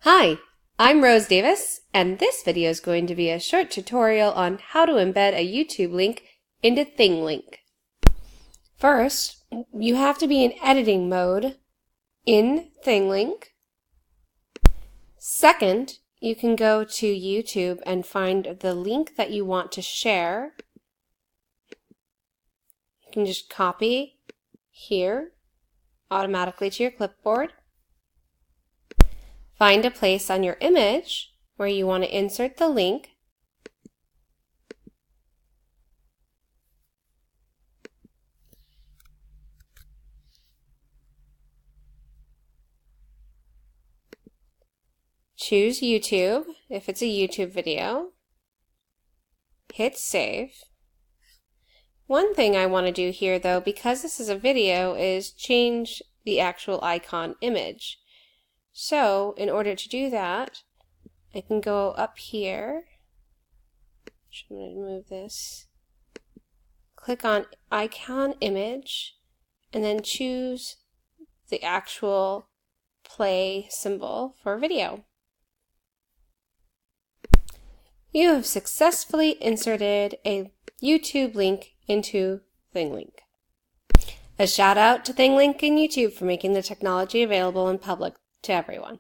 Hi, I'm Rose Davis, and this video is going to be a short tutorial on how to embed a YouTube link into ThingLink. First, you have to be in editing mode in ThingLink. Second, you can go to YouTube and find the link that you want to share. You can just copy here automatically to your clipboard. Find a place on your image where you want to insert the link. Choose YouTube if it's a YouTube video. Hit save. One thing I want to do here though, because this is a video, is change the actual icon image. So in order to do that, I can go up here. I'm going to move this. Click on icon image and then choose the actual play symbol for video. You have successfully inserted a YouTube link into ThingLink. A shout out to ThingLink and YouTube for making the technology available in public to everyone.